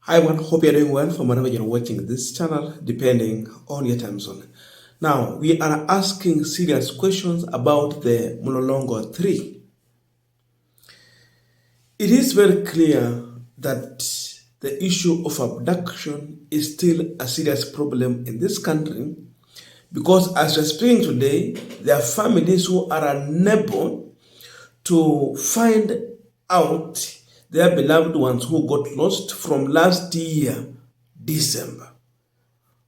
Hi everyone, hope you're doing well from whenever you're watching this channel, depending on your time zone. Now, we are asking serious questions about the Mlolongo 3. It is very clear that the issue of abduction is still a serious problem in this country because as we're speaking today, there are families who are unable to find out their beloved ones who got lost from last year, December.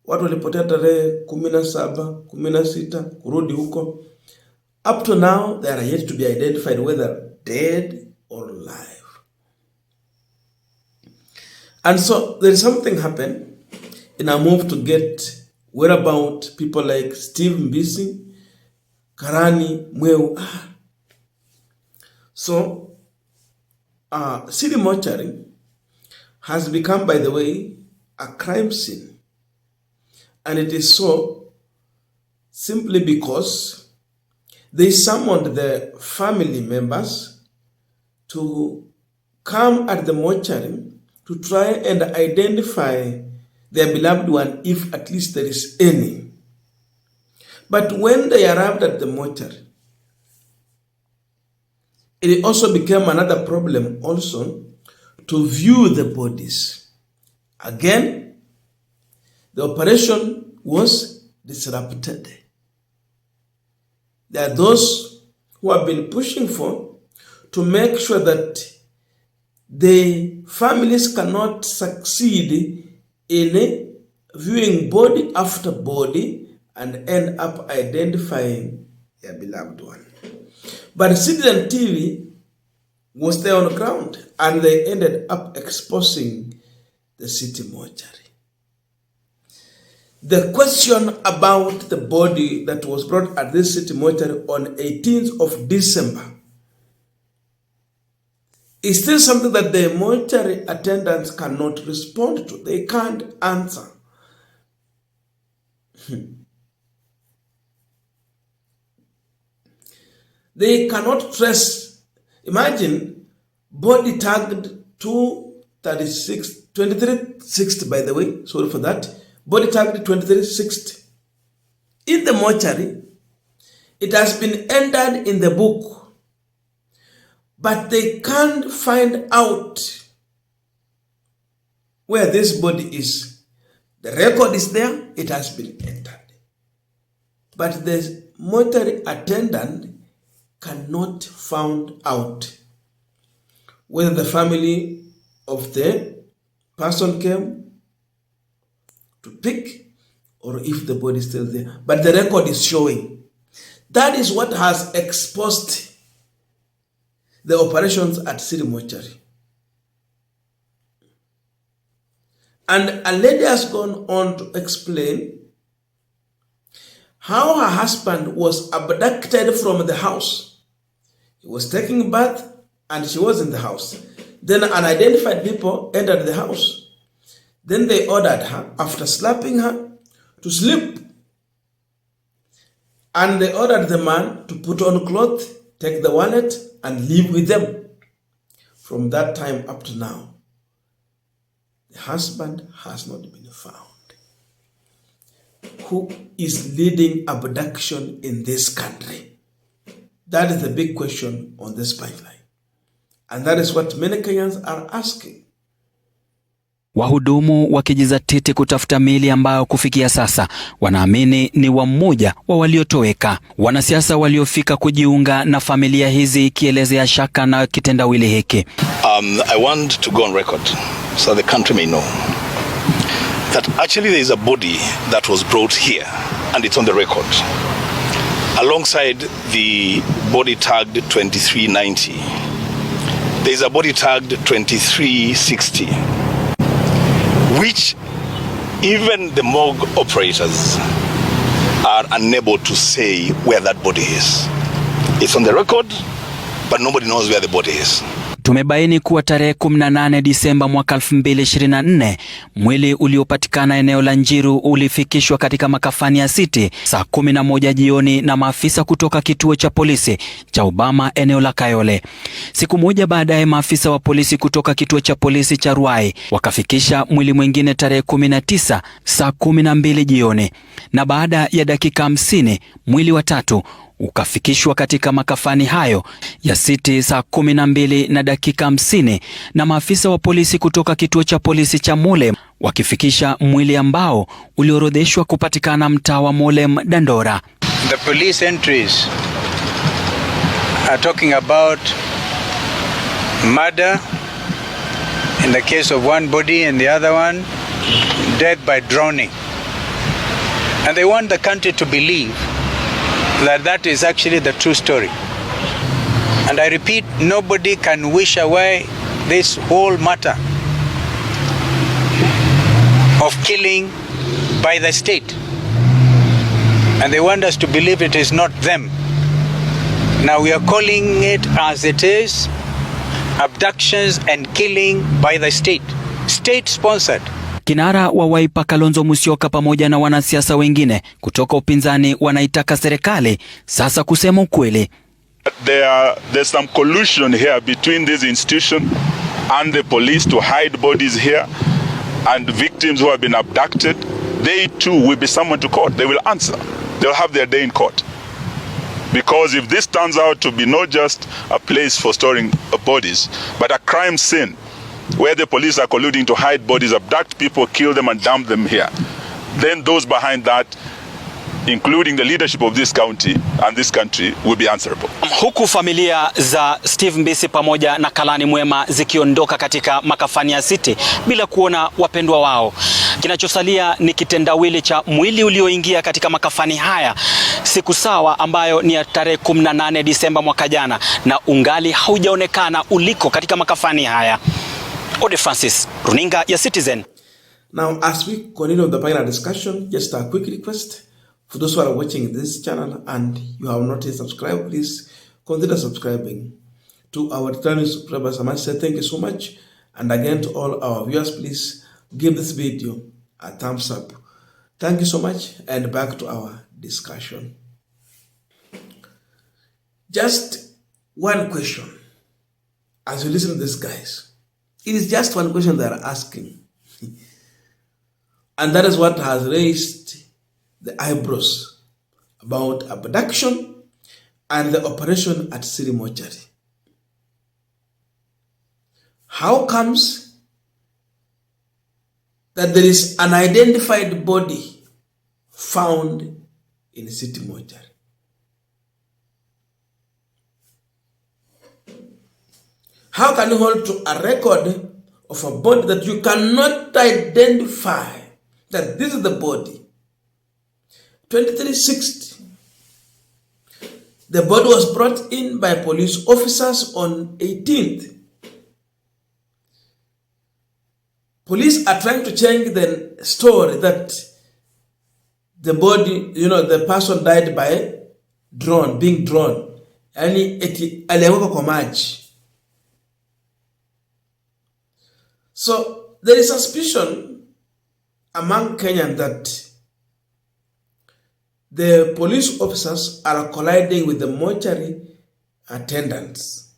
Watu walipotea tarehe 17, 16, kurudi huko. Up to now, they are yet to be identified whether dead or alive. And so there is something happened in a move to get whereabout people like Steve Mbisi, Karani, Mweu. So, City Mortuary has become, by the way, a crime scene. And it is so simply because they summoned the family members to come at the mortuary to try and identify their beloved one, if at least there is any. But when they arrived at the mortuary, it also became another problem also to view the bodies. Again, the operation was disrupted. There are those who have been pushing for to make sure that the families cannot succeed in viewing body after body and end up identifying their beloved one. But Citizen TV was there on the ground and they ended up exposing the city mortuary. The question about the body that was brought at this city mortuary on 18th of December is still something that the mortuary attendants cannot respond to. They can't answer. They cannot trace. Imagine body tagged 2360, by the way, sorry for that. Body tagged 2360. In the mortuary, it has been entered in the book, but they can't find out where this body is. The record is there, it has been entered. But the mortuary attendant cannot find out whether the family of the person came to pick or if the body is still there. But the record is showing. That is what has exposed the operations at City Mortuary. And a lady has gone on to explain how her husband was abducted from the house. He was taking a bath and she was in the house. Then unidentified people entered the house. Then they ordered her, after slapping her, to sleep. And they ordered the man to put on clothes, take the wallet, and leave with them. From that time up to now, the husband has not been found. Who is leading abduction in this country? That is the big question on this pipeline. And that is what many Kenyans are asking. Wahudumu wakijizatiti kutafuta miili ambayo kufikia sasa wanaamini ni wa mmoja wa waliotoweka. Wanasiasa waliofika kujiunga na familia hizi ikielezea shaka na kitendawili hiki. I want to go on record so the country may know that actually there is a body that was brought here and it's on the record. Alongside the body tagged 2390, there is a body tagged 2360, which even the morgue operators are unable to say where that body is. It's on the record, but nobody knows where the body is. Tumebaini kuwa tarehe 18 Disemba mwaka 2024 mwili uliopatikana eneo la Njiru ulifikishwa katika makafani ya City saa 11 jioni na maafisa kutoka kituo cha polisi cha Obama eneo la Kayole. Siku moja baadaye maafisa wa polisi kutoka kituo cha polisi cha Ruai wakafikisha mwili mwingine tarehe 19 saa 12 jioni, na baada ya dakika 50 mwili wa tatu ukafikishwa katika makafani hayo ya City saa 12 na dakika 50 na maafisa wa polisi kutoka kituo cha polisi cha Molem wakifikisha mwili ambao uliorodheshwa kupatikana mtaa wa Molem, Dandora. The police entries are talking about murder in the case of one body and the other one death by drowning. And they want the country to believe that is actually the true story. And I repeat, nobody can wish away this whole matter of killing by the state. And they want us to believe it is not them. Now we are calling it as it is, abductions and killing by the state, state-sponsored. Kinara wa Wiper Kalonzo Musyoka pamoja na wanasiasa wengine kutoka upinzani wanaitaka serikali sasa kusema ukweli. There's some collusion here between this institution and the police to hide bodies here, and victims who have been abducted, they too will be summoned to court. They will answer. They will have their day in court. Because if this turns out to be not just a place for storing bodies, but a crime scene, where the police are colluding to hide bodies, abduct people, kill them and dump them here, then those behind that, including the leadership of this county and this country, will be answerable. Huku familia za Steve Mbisi pamoja na Kalani Mwema zikiondoka katika makafani ya City bila kuona wapendwa wao, kinachosalia ni kitendawili cha mwili ulioingia katika makafani haya siku sawa ambayo ni ya tarehe 18 Disemba mwaka jana, na ungali haujaonekana uliko katika makafani haya. Ode Francis, runinga ya Citizen. Now, as we continue the panel discussion, just a quick request for those who are watching this channel and you have not yet subscribed, please consider subscribing. To our returning subscribers, I must say thank you so much. And again, to all our viewers, please give this video a thumbs up. Thank you so much, and back to our discussion. Just one question as you listen to these guys. It is just one question they are asking. And that is what has raised the eyebrows about abduction and the operation at Stureh Mortuary. How comes that there is an identified body found in Stureh Mortuary? How can you hold to a record of a body that you cannot identify that this is the body? 2360. The body was brought in by police officers on 18th. Police are trying to change the story that the body, the person died by being drawn. So there is suspicion among Kenyans that the police officers are colliding with the mortuary attendants,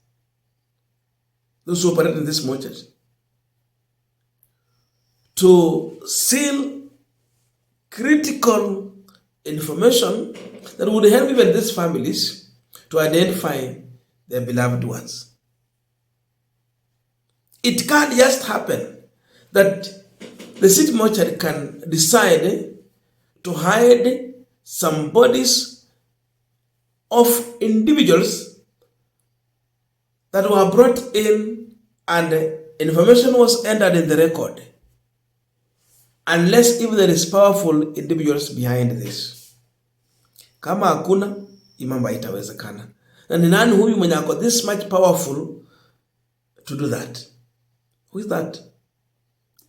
those who operate in this mortuary, to seal critical information that would help even these families to identify their beloved ones. It can't just happen that the city mortuary can decide to hide some bodies of individuals that were brought in and information was entered in the record, unless if there is powerful individuals behind this. Kama hakuna, imamba itawezekana. Na ni nani huyu mwenye ako this much powerful to do that? Who is that?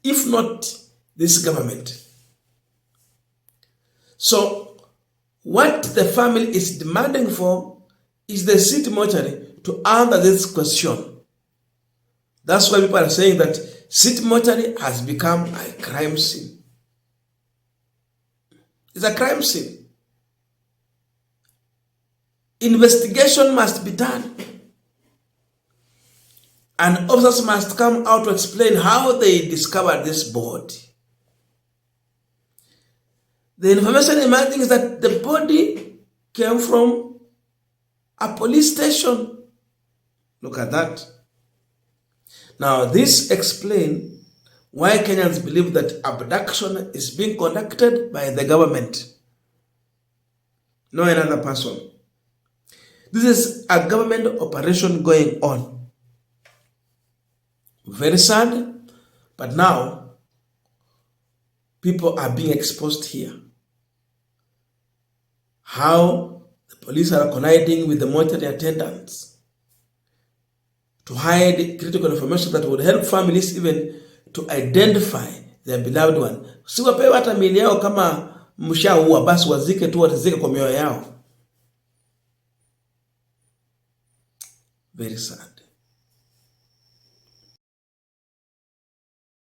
If not this government. So, what the family is demanding for is the city mortuary to answer this question. That's why people are saying that City Mortuary has become a crime scene. It's a crime scene. Investigation must be done. And officers must come out to explain how they discovered this body. The information emerging is that the body came from a police station. Look at that. Now, this explains why Kenyans believe that abduction is being conducted by the government, no another person. This is a government operation going on. Very sad, but now people are being exposed here. How the police are conniving with the mortuary attendants to hide critical information that would help families even to identify their beloved one. Si wapewe hata miili yao kama mshaua, basi wazike tu, watazike kwa mioyo yao. Very sad.